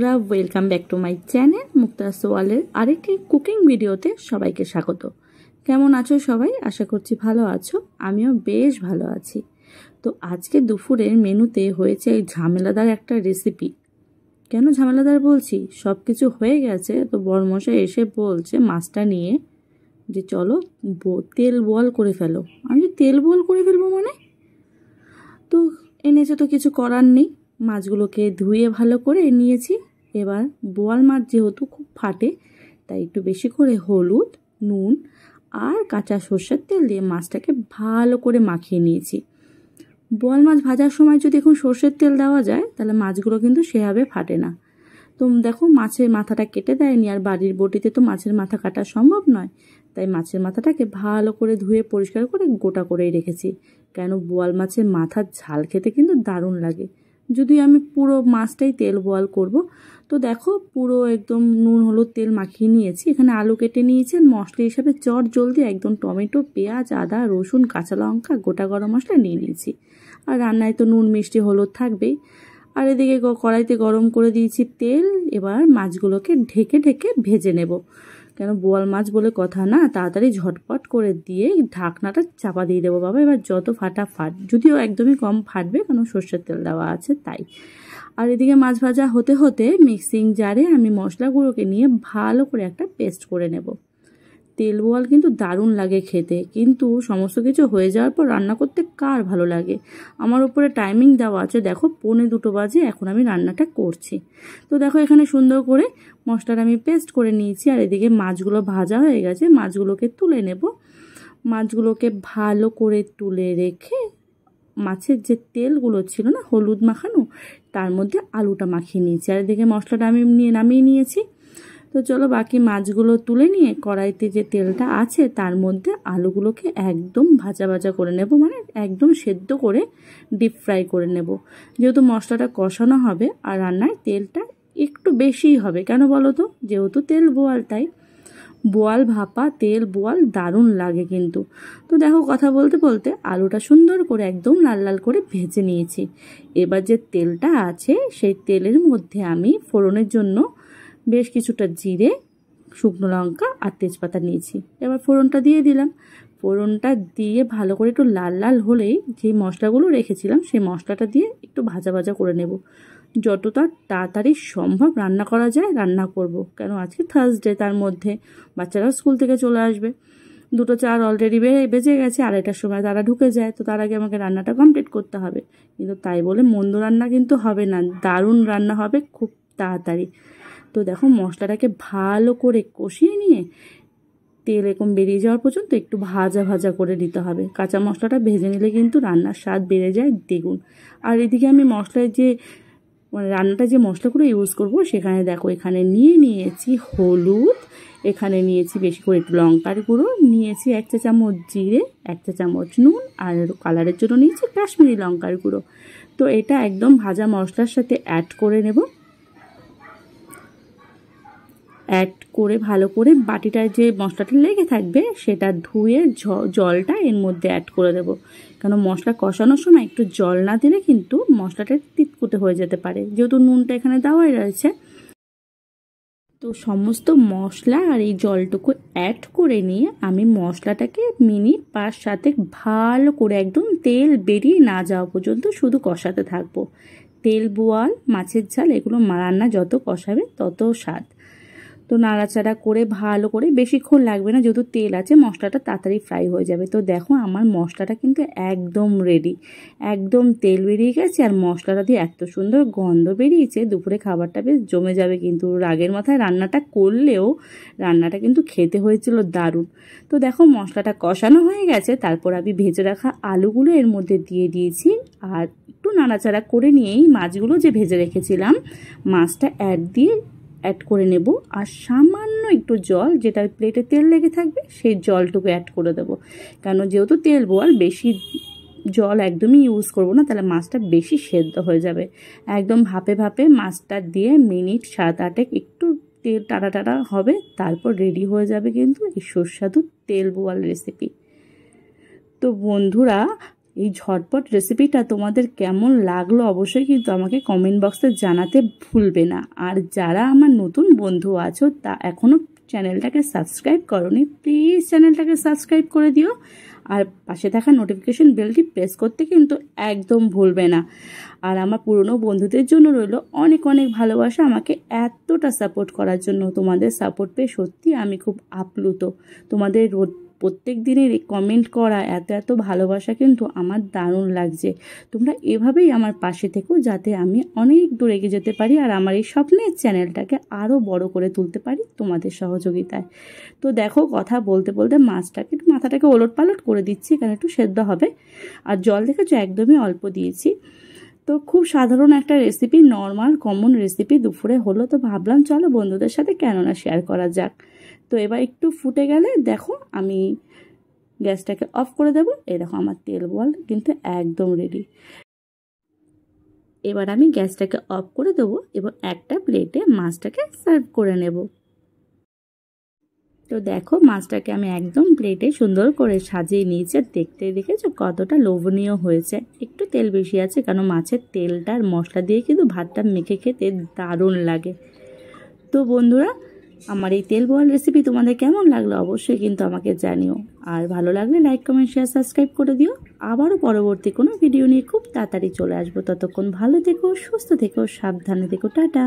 বন্ধুরা, welcome back to my channel Mukta সোয়ালের আরেকটি কুকিং ভিডিওতে সবাইকে স্বাগত। কেমন আছো সবাই? আশা করছি ভালো আছো। আমিও বেশ ভালো আছি। তো আজকে দুপুরের মেনুতে হয়েছে এই ঝামেলাদার একটা রেসিপি। কেন ঝামেলাদার বলছি, সব কিছু হয়ে গেছে, তো বড়মশাই এসে বলছে মাছটা নিয়ে যে চলো তেল বল করে ফেলো। আমি তেল বল করে ফেলবো মানে? তো এনেছে, তো কিছু করার নেই। মাছগুলোকে ধুয়ে ভালো করে নিয়েছি। এবার বোয়াল মাছ যেহেতু খুব ফাটে, তাই একটু বেশি করে হলুদ, নুন আর কাঁচা সর্ষের তেল দিয়ে মাছটাকে ভালো করে মাখিয়ে নিয়েছি। বোয়াল মাছ ভাজার সময় যদি এখন সর্ষের তেল দেওয়া যায়, তাহলে মাছগুলো কিন্তু সেভাবে ফাটে না। তো দেখো, মাছের মাথাটা কেটে দেয়নি, আর বাড়ির বটিতে তো মাছের মাথা কাটা সম্ভব নয়, তাই মাছের মাথাটাকে ভালো করে ধুয়ে পরিষ্কার করে গোটা করেই রেখেছি। কেন, বোয়াল মাছের মাথার ঝাল খেতে কিন্তু দারুণ লাগে। যদি আমি পুরো মাছটাই তেল বোয়াল করব, তো দেখো পুরো একদম নুন হলুদ তেল মাখিয়ে নিয়েছি। এখানে আলু কেটে নিয়েছি, আর মশলা হিসাবে চট জলদি একদম টমেটো, পেঁয়াজ, আদা, রসুন, কাঁচা লঙ্কা, গোটা গরম মশলা নিয়ে নিয়েছি। আর রান্নায় তো নুন মিষ্টি হলুদ থাকবেই। আর এদিকে কড়াইতে গরম করে দিয়েছি তেল। এবার মাছগুলোকে ঢেকে ঢেকে ভেজে নেব। কেন, বোয়াল মাছ বলে কথা না, তাড়াতাড়ি ঝটপট করে দিয়ে ঢাকনাটা চাপা দিয়ে দেবো বাবা। এবার যত ফাট, যদিও একদমই কম ফাটবে, কারণ সর্ষের তেল দেওয়া আছে তাই। আর এদিকে মাছ ভাজা হতে হতে মিক্সিং জারে আমি মশলাগুলোকে নিয়ে ভালো করে একটা পেস্ট করে নেব। তেল বোয়াল কিন্তু দারুণ লাগে খেতে, কিন্তু সমস্ত কিছু হয়ে যাওয়ার পর রান্না করতে কার ভালো লাগে? আমার উপরে টাইমিং দেওয়া আছে, দেখো 1:45 বাজে, এখন আমি রান্নাটা করছি। তো দেখো এখানে সুন্দর করে মশলাটা আমি পেস্ট করে নিয়েছি। আর এদিকে মাছগুলো ভাজা হয়ে গেছে, মাছগুলোকে তুলে নেব। মাছগুলোকে ভালো করে তুলে রেখে মাছের যে তেলগুলো ছিল না হলুদ মাখানো, তার মধ্যে আলুটা মাখিয়ে নিয়েছি। আর এদিকে মশলাটা আমি নামিয়ে নিয়েছি। তো চলো বাকি মাছগুলো তুলে নিয়ে কড়াইতে যে তেলটা আছে তার মধ্যে আলুগুলোকে একদম ভাজা ভাজা করে নেব, মানে একদম সেদ্ধ করে ডিপ ফ্রাই করে নেব। যেহেতু মশলাটা কষানো হবে আর রান্নায় তেলটা একটু বেশিই হবে। কেন বলো তো? যেহেতু তেল বোয়াল, তাই বোয়াল ভাপা তেল বোয়াল দারুণ লাগে কিন্তু। তো দেখো কথা বলতে বলতে আলুটা সুন্দর করে একদম লাল লাল করে ভেজে নিয়েছি। এবার যে তেলটা আছে সেই তেলের মধ্যে আমি ফোড়নের জন্য বেশ কিছুটা জিরে, শুকনো লঙ্কা আর তেজপাতা নিয়েছি। এবার ফোড়নটা দিয়ে দিলাম। ফোড়নটা দিয়ে ভালো করে একটু লাল লাল হলেই যে মশলাগুলো রেখেছিলাম সেই মশলাটা দিয়ে একটু ভাজা ভাজা করে নেব। যতটা তাড়াতাড়ি সম্ভব রান্না করা যায় রান্না করব, কেন আজকে থার্সডে, তার মধ্যে বাচ্চারাও স্কুল থেকে চলে আসবে। 2:04 অলরেডি বেজে গেছে, 2:30টার সময় তারা ঢুকে যায়, তো তার আগে আমাকে রান্নাটা কমপ্লিট করতে হবে। কিন্তু তাই বলে মন্দ রান্না কিন্তু হবে না, দারুণ রান্না হবে খুব তাড়াতাড়ি। তো দেখো মশলাটাকে ভালো করে কষিয়ে নিয়ে তেল এরকম বেরিয়ে যাওয়ার পর্যন্ত একটু ভাজা ভাজা করে নিতে হবে। কাঁচা মশলাটা ভেজে নিলে কিন্তু রান্নার স্বাদ বেড়ে যায় দ্বিগুণ। আর এদিকে আমি মশলায় যে রান্নাটা যে মশলাগুলো ইউজ করব, সেখানে দেখো এখানে নিয়েছি হলুদ, এখানে নিয়েছি বেশি করে একটু লঙ্কার গুঁড়ো, নিয়েছি 1 চা চামচ জিরে, 1 চা চামচ নুন, আর কালারের জন্য নিয়েছি কাশ্মীরি লঙ্কার গুঁড়ো। তো এটা একদম ভাজা মশলার সাথে অ্যাড করে নেব। অ্যাড করে ভালো করে বাটিটায় যে মশলাটা লেগে থাকবে সেটা ধুয়ে জলটা এর মধ্যে অ্যাড করে দেব। কারণ মশলা কষানোর সময় একটু জল না দিলে কিন্তু মশলাটা তিতকুটে হয়ে যেতে পারে, যেহেতু নুনটা এখানে দেওয়াই রয়েছে। তো সমস্ত মশলা আর এই জলটুকু অ্যাড করে নিয়ে আমি মশলাটাকে মিনিট 5-7 ভালো করে একদম তেল বেরিয়ে না যাওয়া পর্যন্ত শুধু কষাতে থাকবো। তেল বোয়াল মাছের ঝাল এগুলো রান্না যত কষাবে তত স্বাদ। তো নাড়াচাড়া করে ভালো করে, বেশিক্ষণ লাগবে না, যেহেতু তেল আছে মশলাটা তাড়াতাড়ি ফ্রাই হয়ে যাবে। তো দেখো আমার মশলাটা কিন্তু একদম রেডি, একদম তেল বেরিয়ে গেছে আর মশলাটা দিয়ে এত সুন্দর গন্ধ বেরিয়েছে, দুপুরে খাবারটা বেশ জমে যাবে। কিন্তু রাগের মাথায় রান্নাটা করলেও রান্নাটা কিন্তু খেতে হয়েছিল দারুণ। তো দেখো মশলাটা কষানো হয়ে গেছে, তারপর আমি ভেজে রাখা আলুগুলো এর মধ্যে দিয়ে দিয়েছি। আর একটু নাড়াচাড়া করে নিয়েই মাছগুলো যে ভেজে রেখেছিলাম মাছটা অ্যাড করে নেব। আর সামান্য একটু জল, যেটা প্লেটে তেল লেগে থাকবে সেই জলটুকু অ্যাড করে দেব। কারণ যেহেতু তেল বোয়াল, বেশি জল একদমই ইউজ করব না, তাহলে মাছটা বেশি সেদ্ধ হয়ে যাবে। একদম ভাপে ভাপে মাছটা দিয়ে মিনিট 7-8 একটু তেল টাটা টাটা হবে, তারপর রেডি হয়ে যাবে কিন্তু এই সুস্বাদু তেল বোয়াল রেসিপি। তো বন্ধুরা, এই ঝটপট রেসিপিটা তোমাদের কেমন লাগলো অবশ্যই কিন্তু আমাকে কমেন্ট বক্সে জানাতে ভুলবে না। আর যারা আমার নতুন বন্ধু আছো তা এখনও চ্যানেলটাকে সাবস্ক্রাইব করোনি, প্লিজ চ্যানেলটাকে সাবস্ক্রাইব করে দিও। আর পাশে থাকা নোটিফিকেশন বেলটি প্রেস করতে কিন্তু একদম ভুলবে না। আর আমার পুরনো বন্ধুদের জন্য রইল অনেক অনেক ভালোবাসা আমাকে এতটা সাপোর্ট করার জন্য। তোমাদের সাপোর্ট পেয়ে সত্যি আমি খুব আপ্লুত। তোমাদের প্রত্যেক দিনের কমেন্ট করা এত ভালোবাসা কিন্তু আমার দারুণ লাগছে। তোমরা এভাবেই আমার পাশে থেকো যাতে আমি অনেক দূর এগিয়ে যেতে পারি আর আমার এই স্বপ্নের চ্যানেলটাকে আরও বড় করে তুলতে পারি তোমাদের সহযোগিতায়। তো দেখো কথা বলতে বলতে মাছটাকে একটু মাথাটাকে ওলট পালট করে দিচ্ছি, এখানে একটু সেদ্ধ হবে। আর জল দেখেছো একদমই অল্প দিয়েছি। তো খুব সাধারণ একটা রেসিপি, নর্মাল কমন রেসিপি দুপুরে হলো, তো ভাবলাম চলো বন্ধুদের সাথে কেন না শেয়ার করা যাক। তো এবার একটু ফুটে গেলে দেখো আমি গ্যাসটাকে অফ করে দেবো। এই দেখো আমার তেল বল কিন্তু একদম রেডি। এবার আমি গ্যাসটাকে অফ করে দেবো এবং একটা প্লেটে মাছটাকে সার্ভ করে নেব। তো দেখো মাছটাকে আমি একদম প্লেটে সুন্দর করে সাজিয়ে নিয়েছি। আর দেখতে দেখেছো কতটা লোভনীয় হয়েছে। একটু তেল বেশি আছে কারণ মাছের তেলটা আর মশলা দিয়ে কিন্তু ভাতটা মেখে খেতে দারুণ লাগে। তো বন্ধুরা আমার এই তেল বয়েল রেসিপি তোমাদের কেমন লাগলো অবশ্যই কিন্তু আমাকে জানিও। আর ভালো লাগলে লাইক কমেন্ট শেয়ার সাবস্ক্রাইব করে দিও। আবারও পরবর্তী কোনো ভিডিও নিয়ে খুব তাড়াতাড়ি চলে আসবো। ততক্ষণ ভালো থেকো, সুস্থ থেকো, সাবধানে থেকো, টাটা।